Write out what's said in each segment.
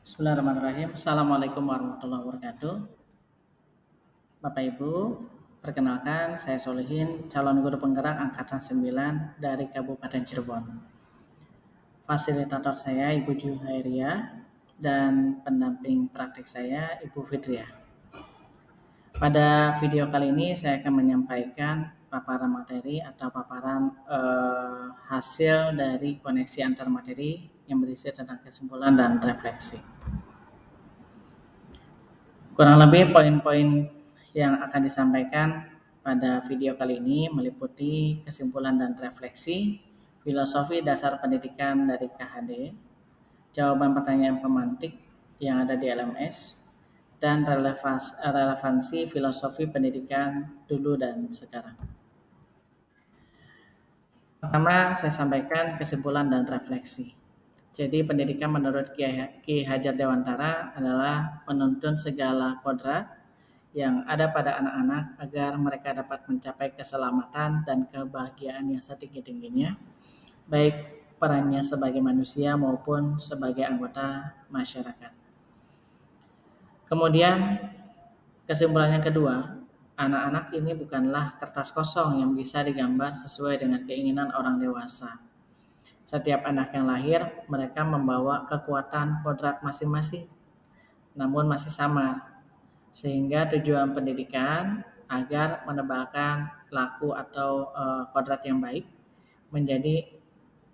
Bismillahirrahmanirrahim. Assalamualaikum warahmatullahi wabarakatuh. Bapak Ibu, perkenalkan saya Solihin, calon guru penggerak angkatan 9 dari Kabupaten Cirebon. Fasilitator saya Ibu Juhairia dan pendamping praktik saya Ibu Fitria. Pada video kali ini saya akan menyampaikan paparan materi atau paparan hasil dari koneksi antar materi yang berisi tentang kesimpulan dan refleksi. Kurang lebih poin-poin yang akan disampaikan pada video kali ini meliputi kesimpulan dan refleksi, filosofi dasar pendidikan dari KHD, jawaban pertanyaan pemantik yang ada di LMS, dan relevansi filosofi pendidikan dulu dan sekarang. Pertama, saya sampaikan kesimpulan dan refleksi. Jadi pendidikan menurut Ki Hajar Dewantara adalah menuntun segala kodrat yang ada pada anak-anak agar mereka dapat mencapai keselamatan dan kebahagiaan yang setinggi-tingginya, baik perannya sebagai manusia maupun sebagai anggota masyarakat. Kemudian kesimpulannya kedua, anak-anak ini bukanlah kertas kosong yang bisa digambar sesuai dengan keinginan orang dewasa. Setiap anak yang lahir, mereka membawa kekuatan kodrat masing-masing, namun masih samar. Sehingga tujuan pendidikan agar menebalkan laku atau kodrat yang baik menjadi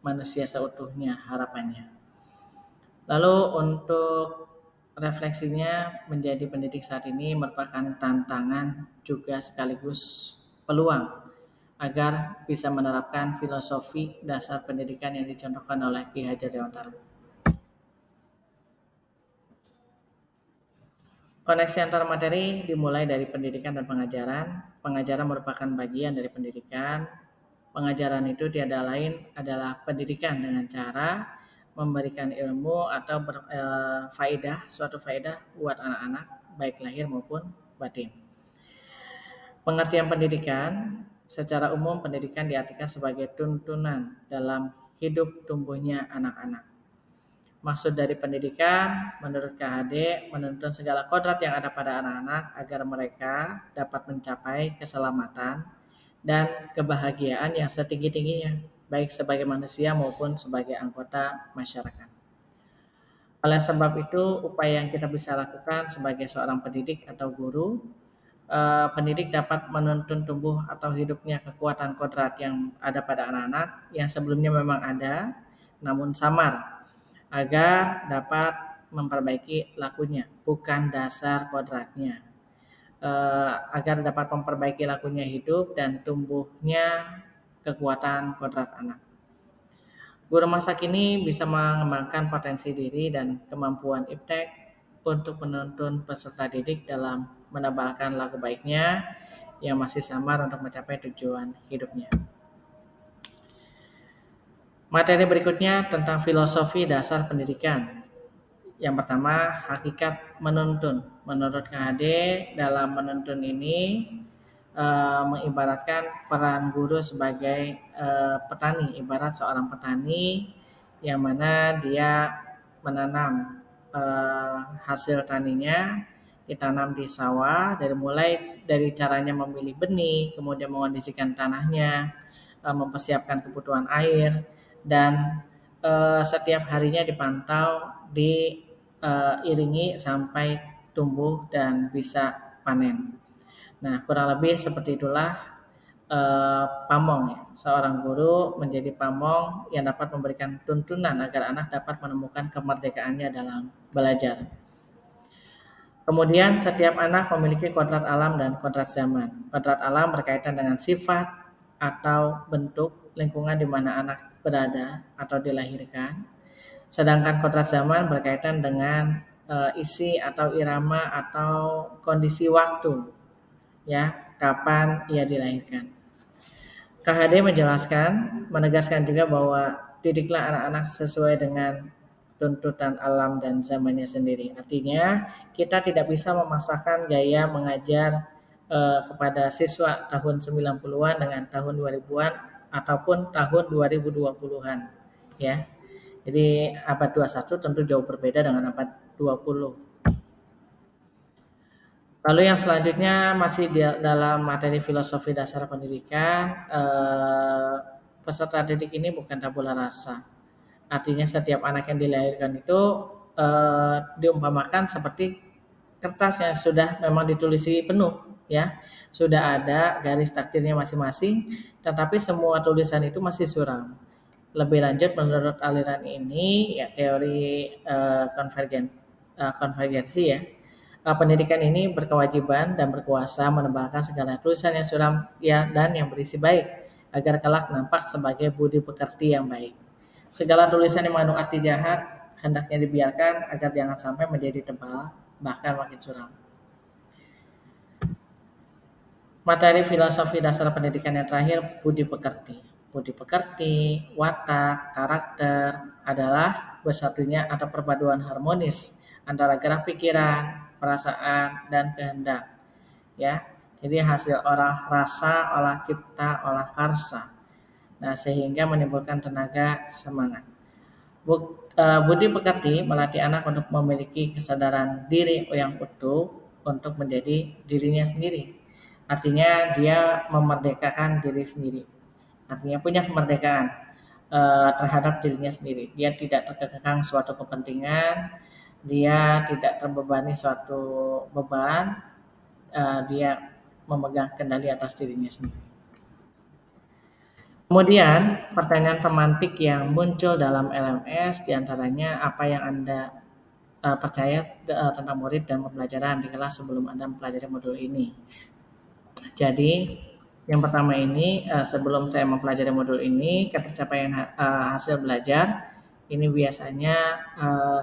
manusia seutuhnya harapannya. Lalu untuk refleksinya, menjadi pendidik saat ini merupakan tantangan juga sekaligus peluang agar bisa menerapkan filosofi dasar pendidikan yang dicontohkan oleh Ki Hajar Dewantara. Koneksi antar materi dimulai dari pendidikan dan pengajaran. Pengajaran merupakan bagian dari pendidikan. Pengajaran itu tiada lain adalah pendidikan dengan cara memberikan ilmu atau suatu faedah buat anak-anak, baik lahir maupun batin. Pengertian pendidikan, secara umum pendidikan diartikan sebagai tuntunan dalam hidup tumbuhnya anak-anak. Maksud dari pendidikan menurut KHD menuntun segala kodrat yang ada pada anak-anak agar mereka dapat mencapai keselamatan dan kebahagiaan yang setinggi-tingginya, baik sebagai manusia maupun sebagai anggota masyarakat. Oleh sebab itu, upaya yang kita bisa lakukan sebagai seorang pendidik atau guru, pendidik dapat menuntun tumbuh atau hidupnya kekuatan kodrat yang ada pada anak-anak yang sebelumnya memang ada, namun samar, agar dapat memperbaiki lakunya, bukan dasar kodratnya. Agar dapat memperbaiki lakunya hidup dan tumbuhnya kekuatan kodrat anak. Guru masa kini bisa mengembangkan potensi diri dan kemampuan iptek untuk menuntun peserta didik dalam menebalkan laku baiknya yang masih samar untuk mencapai tujuan hidupnya. Materi berikutnya tentang filosofi dasar pendidikan. Yang pertama, hakikat menuntun. Menurut KHD, dalam menuntun ini mengibaratkan peran guru sebagai petani, ibarat seorang petani yang mana dia menanam hasil taninya, ditanam di sawah, mulai dari caranya memilih benih, kemudian mengondisikan tanahnya, mempersiapkan kebutuhan air, dan setiap harinya dipantau, diiringi sampai tumbuh dan bisa panen. Nah, kurang lebih seperti itulah pamong ya. Seorang guru menjadi pamong yang dapat memberikan tuntunan agar anak dapat menemukan kemerdekaannya dalam belajar. Kemudian setiap anak memiliki kodrat alam dan kodrat zaman. Kodrat alam berkaitan dengan sifat atau bentuk lingkungan di mana anak berada atau dilahirkan. Sedangkan kodrat zaman berkaitan dengan isi atau irama atau kondisi waktu, ya, kapan ia dilahirkan. KHD menjelaskan, menegaskan juga bahwa didiklah anak-anak sesuai dengan tuntutan alam dan zamannya sendiri. Artinya kita tidak bisa memaksakan gaya mengajar kepada siswa tahun 90-an dengan tahun 2000-an ataupun tahun 2020-an, ya. Jadi abad 21 tentu jauh berbeda dengan abad Lalu yang selanjutnya masih dalam materi filosofi dasar pendidikan, peserta didik ini bukan tabula rasa. Artinya setiap anak yang dilahirkan itu diumpamakan seperti kertas yang sudah memang ditulisi penuh, ya, sudah ada garis takdirnya masing-masing, tetapi semua tulisan itu masih suram. Lebih lanjut menurut aliran ini, ya teori konvergensi ya, pendidikan ini berkewajiban dan berkuasa menebalkan segala tulisan yang suram ya dan yang berisi baik agar kelak nampak sebagai budi pekerti yang baik. Segala tulisan yang mengandung arti jahat hendaknya dibiarkan agar jangan sampai menjadi tebal bahkan makin suram. Materi filosofi dasar pendidikan yang terakhir, budi pekerti. Budi pekerti, watak, karakter adalah bersatunya atau perpaduan harmonis antara gerak pikiran, perasaan, dan kehendak. Ya, jadi hasil olah rasa, olah cipta, olah karsa. Nah, sehingga menimbulkan tenaga semangat. Budi pekerti melatih anak untuk memiliki kesadaran diri yang utuh untuk menjadi dirinya sendiri. Artinya dia memerdekakan diri sendiri. Artinya punya kemerdekaan terhadap dirinya sendiri. Dia tidak terkekang suatu kepentingan, dia tidak terbebani suatu beban, dia memegang kendali atas dirinya sendiri. Kemudian pertanyaan pemantik yang muncul dalam LMS diantaranya apa yang Anda percaya tentang murid dan pembelajaran di kelas sebelum Anda mempelajari modul ini. Jadi yang pertama ini sebelum saya mempelajari modul ini, pencapaian hasil belajar ini biasanya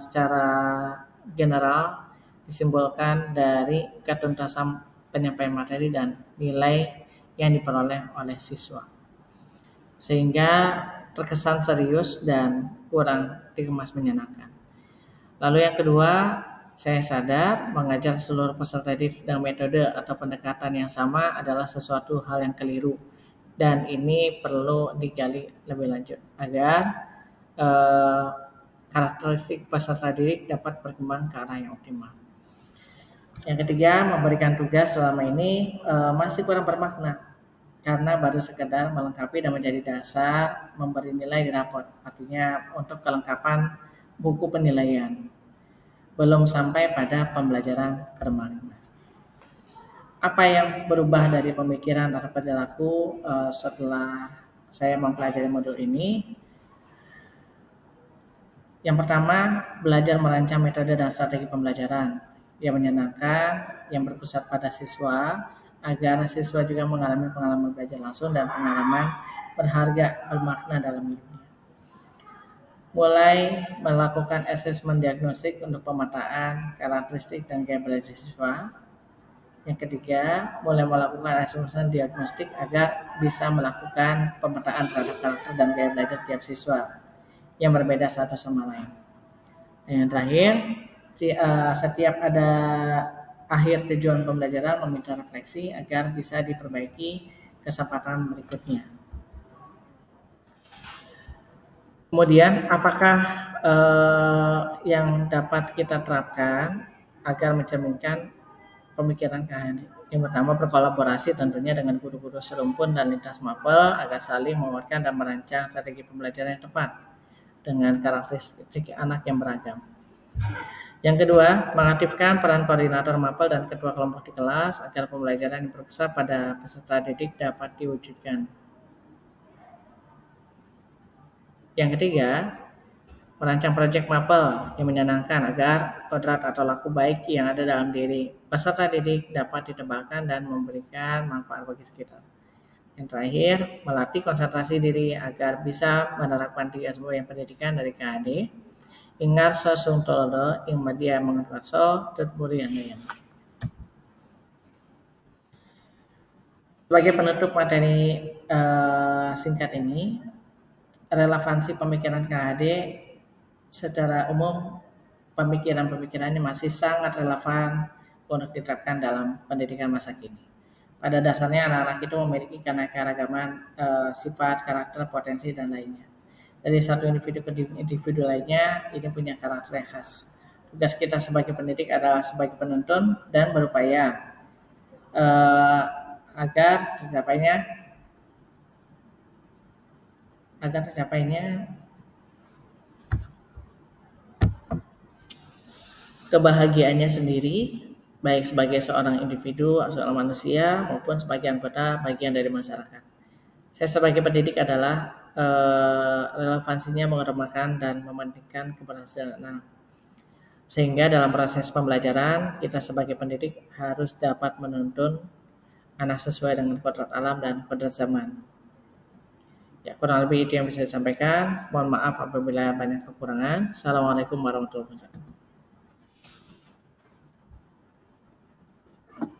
secara general disimbolkan dari ketuntasan penyampaian materi dan nilai yang diperoleh oleh siswa, sehingga terkesan serius dan kurang dikemas menyenangkan. Lalu yang kedua, saya sadar mengajar seluruh peserta didik dengan metode atau pendekatan yang sama adalah sesuatu hal yang keliru dan ini perlu digali lebih lanjut agar karakteristik peserta didik dapat berkembang ke arah yang optimal. Yang ketiga, memberikan tugas selama ini masih kurang bermakna karena baru sekedar melengkapi dan menjadi dasar memberi nilai di rapor, artinya untuk kelengkapan buku penilaian, belum sampai pada pembelajaran bermakna. Apa yang berubah dari pemikiran atau perilaku setelah saya mempelajari modul ini? Yang pertama, belajar merancang metode dan strategi pembelajaran yang menyenangkan, yang berpusat pada siswa, agar siswa juga mengalami pengalaman belajar langsung dan pengalaman berharga bermakna dalam hidupnya. Mulai melakukan asesmen diagnostik untuk pemetaan karakteristik dan gaya belajar siswa. Yang ketiga, mulai melakukan asesmen diagnostik agar bisa melakukan pemetaan terhadap karakter dan gaya belajar tiap siswa yang berbeda satu sama lain. Dan yang terakhir, setiap ada akhir tujuan pembelajaran meminta refleksi agar bisa diperbaiki kesempatan berikutnya. Kemudian, apakah yang dapat kita terapkan agar mencerminkan pemikiran KHD? Yang pertama, berkolaborasi tentunya dengan guru-guru serumpun dan lintas mapel agar saling menguatkan dan merancang strategi pembelajaran yang tepat dengan karakteristik anak yang beragam. Yang kedua, mengaktifkan peran koordinator mapel dan ketua kelompok di kelas agar pembelajaran yang berpusat pada peserta didik dapat diwujudkan. Yang ketiga, merancang proyek mapel yang menyenangkan agar kodrat atau laku baik yang ada dalam diri peserta didik dapat ditebalkan dan memberikan manfaat bagi sekitar. Yang terakhir, melatih konsentrasi diri agar bisa menerapkan 3 yang pendidikan dari KHD. Ingarso sungtolodo ing madya mengerso tutmuri andayan. Sebagai penutup materi singkat ini, relevansi pemikiran KHD secara umum, pemikiran-pemikirannya masih sangat relevan untuk diterapkan dalam pendidikan masa kini. Pada dasarnya anak-anak itu memiliki keanekaragaman sifat, karakter, potensi, dan lainnya. Dari satu individu ke individu lainnya, ini punya karakter yang khas. Tugas kita sebagai pendidik adalah sebagai penuntun dan berupaya agar tercapainya kebahagiaannya sendiri, baik sebagai seorang individu, seorang manusia, maupun sebagai anggota bagian dari masyarakat. Saya sebagai pendidik adalah relevansinya mengutamakan dan mementingkan keberhasilan anak. Sehingga dalam proses pembelajaran, kita sebagai pendidik harus dapat menuntun anak sesuai dengan kodrat alam dan kodrat zaman. Ya, kurang lebih itu yang bisa disampaikan. Mohon maaf apabila banyak kekurangan. Assalamualaikum warahmatullahi wabarakatuh.